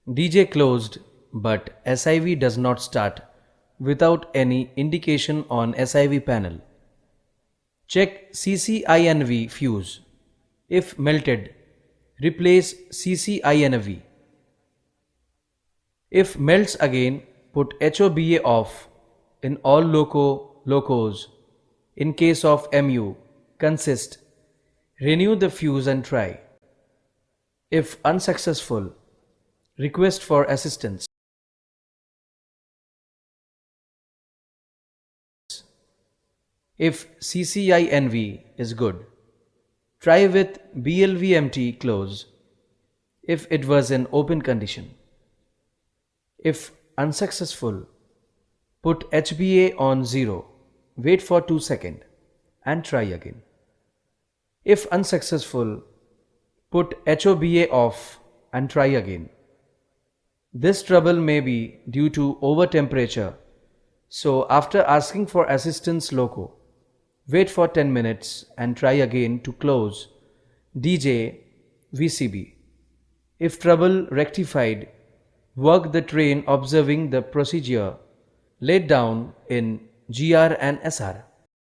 DJ closed, but SIV does not start without any indication on SIV panel. Check CCINV fuse. If melted, replace CCINV. If melts again, put HOBA off in all Locos. In case of MU, consist. Renew the fuse and try. If unsuccessful, request for assistance. If CCINV is good, try with BLVMT close if it was in open condition. If unsuccessful, put HBA on 0, wait for 2 seconds and try again. If unsuccessful, put HOBA off and try again. This trouble may be due to over temperature, so after asking for assistance Loco, wait for 10 minutes and try again to close DJ VCB. If trouble rectified, work the train observing the procedure laid down in GR and SR.